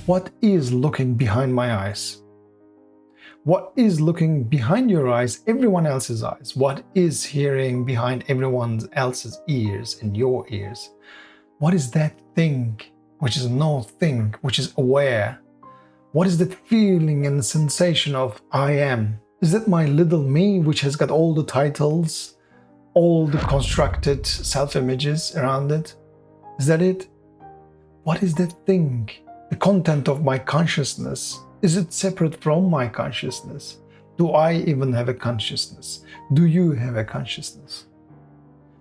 What is looking behind my eyes? What is looking behind your eyes, everyone else's eyes? What is hearing behind everyone else's ears and your ears? What is that thing which is no thing, which is aware? What is that feeling and sensation of I am? Is that my little me which has got all the titles, all the constructed self-images around it? Is that it? What is that thing? The content of my consciousness? Is it separate from my consciousness? Do I even have a consciousness? Do you have a consciousness?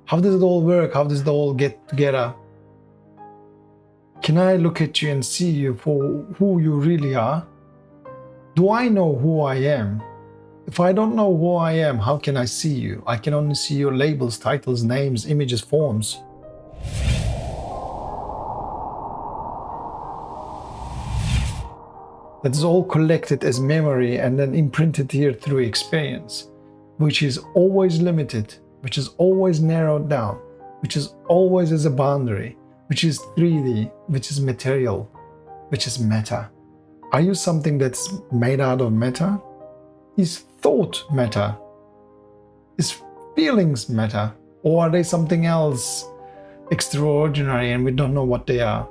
How does it all work? How does it all get together? Can I look at you and see you for who you really are? Do I know who I am? If I don't know who I am, how can I see you? I can only see your labels, titles, names, images, forms. That is all collected as memory and then imprinted here through experience, which is always limited, which is always narrowed down, which is always as a boundary, which is 3D, which is material, which is matter. Are you something that's made out of matter? Is thought matter? Is feelings matter? Or are they something else extraordinary and we don't know what they are?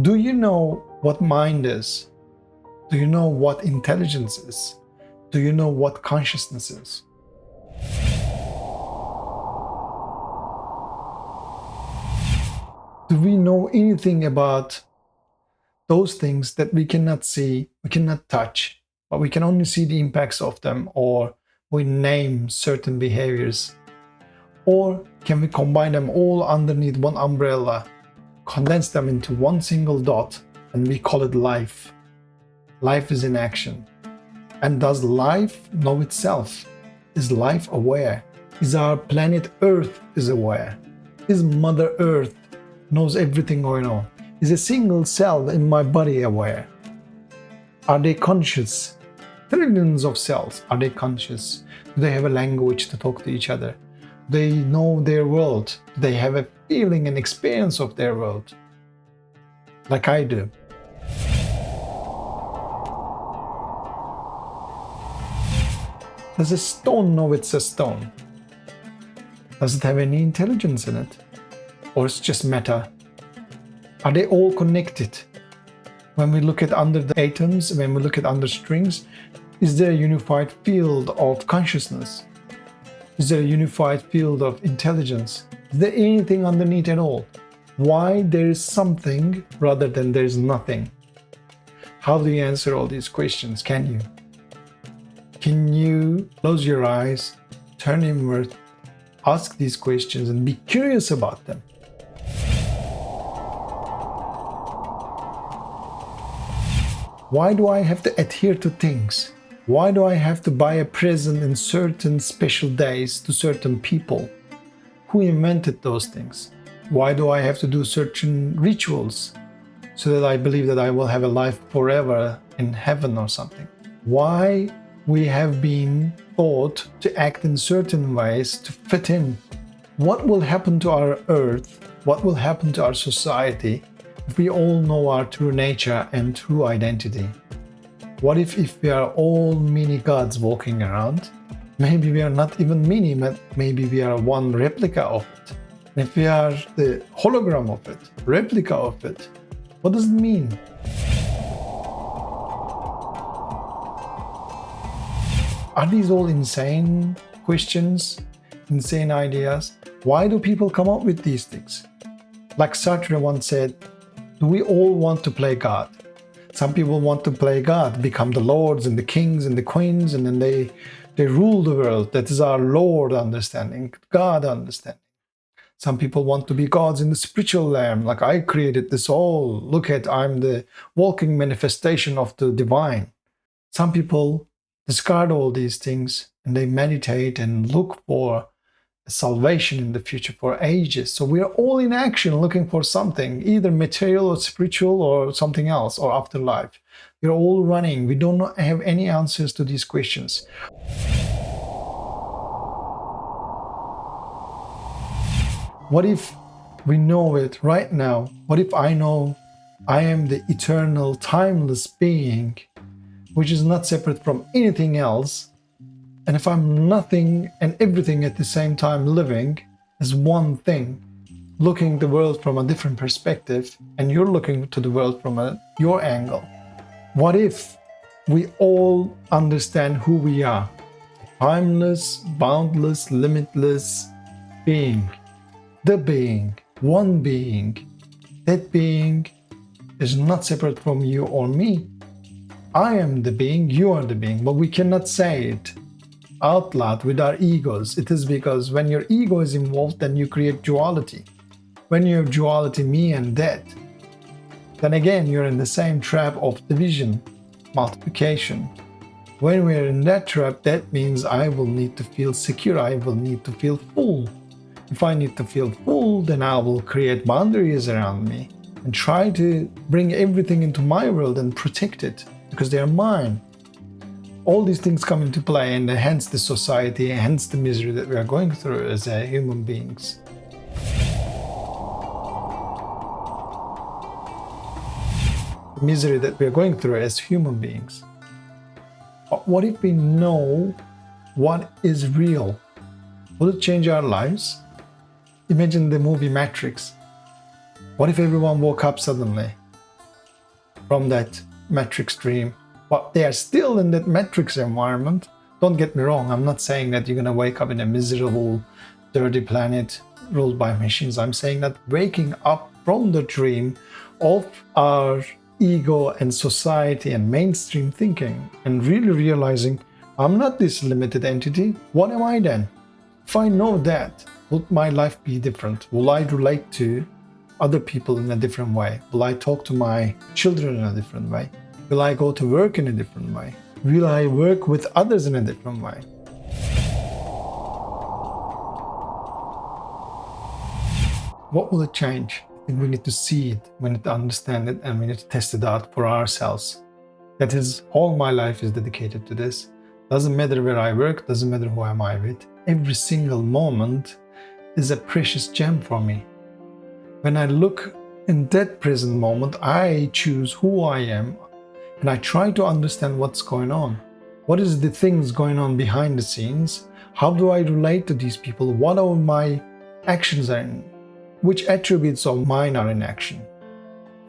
Do you know what mind is? Do you know what intelligence is? Do you know what consciousness is? Do we know anything about those things that we cannot see, we cannot touch, but we can only see the impacts of them, or we name certain behaviors? Or can we combine them all underneath one umbrella, condense them into one single dot, and we call it life? Life is in action. And does life know itself? Is life aware? Is our planet Earth is aware? Is Mother Earth knows everything going on? Is a single cell in my body aware? Are they conscious? Trillions of cells, are they conscious? Do they have a language to talk to each other? Do they know their world? Do they have a feeling and experience of their world? Like I do. Does a stone know it's a stone? Does it have any intelligence in it? Or it's just matter? Are they all connected? When we look at under the atoms, when we look at under strings, is there a unified field of consciousness? Is there a unified field of intelligence? Is there anything underneath at all? Why there is something rather than there is nothing? How do you answer all these questions? Can you? Can you close your eyes, turn inward, ask these questions and be curious about them? Why do I have to adhere to things? Why do I have to buy a present in certain special days to certain people? Who invented those things? Why do I have to do certain rituals so that I believe that I will have a life forever in heaven or something? Why we have been taught to act in certain ways to fit in? What will happen to our earth? What will happen to our society if we all know our true nature and true identity? What if we are all mini gods walking around? Maybe we are not even mini, but maybe we are one replica of it. And if we are the hologram of it, replica of it, what does it mean? Are these all insane questions, insane ideas? Why do people come up with these things? Like Sartre once said, do we all want to play God? Some people want to play God, become the lords and the kings and the queens, and then they rule the world. That is our Lord understanding, God understanding. Some people want to be gods in the spiritual realm, like I created this all. Look at, I'm the walking manifestation of the divine. Some people discard all these things and they meditate and look for salvation in the future for ages. So we are all in action looking for something, either material or spiritual or something else, or afterlife. We're all running. We don't have any answers to these questions. What if we know it right now? What if I know I am the eternal, timeless being, which is not separate from anything else. And if I'm nothing and everything at the same time living as one thing, looking the world from a different perspective, and you're looking to the world from your angle, what if we all understand who we are? Timeless, boundless, limitless being. The being. One being. That being is not separate from you or me. I am the being, you are the being, but we cannot say it out loud with our egos. It is because when your ego is involved, then you create duality. When you have duality, me and that, then again you're in the same trap of division, multiplication. When we're in that trap, that means I will need to feel secure, I will need to feel full. If I need to feel full, then I will create boundaries around me and try to bring everything into my world and protect it because they are mine. All these things come into play, and hence the society, hence the misery that we are going through as human beings. The misery that we are going through as human beings. But what if we know what is real? Will it change our lives? Imagine the movie Matrix. What if everyone woke up suddenly from that Matrix dream? But they are still in that Matrix environment. Don't get me wrong, I'm not saying that you're going to wake up in a miserable, dirty planet ruled by machines. I'm saying that waking up from the dream of our ego and society and mainstream thinking and really realizing I'm not this limited entity. What am I then? If I know that, would my life be different? Will I relate to other people in a different way? Will I talk to my children in a different way? Will I go to work in a different way? Will I work with others in a different way? What will it change? I think we need to see it, we need to understand it, and we need to test it out for ourselves. That is, all my life is dedicated to this. Doesn't matter where I work, doesn't matter who am I with. Every single moment is a precious gem for me. When I look in that present moment, I choose who I am, and I try to understand what's going on. What is the things going on behind the scenes? How do I relate to these people? What are my actions in? Which attributes of mine are in action?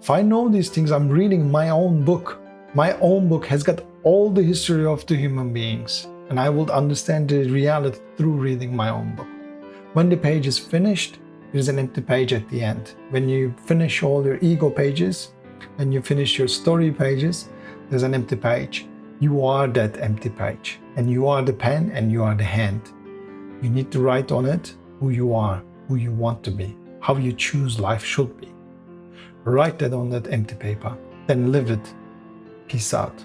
If I know these things, I'm reading my own book. My own book has got all the history of the human beings, and I will understand the reality through reading my own book. When the page is finished, there is an empty page at the end. When you finish all your ego pages and you finish your story pages, there's an empty page. You are that empty page, and you are the pen and you are the hand. You need to write on it who you are, who you want to be, how you choose life should be. Write that on that empty paper, then live it. Peace out.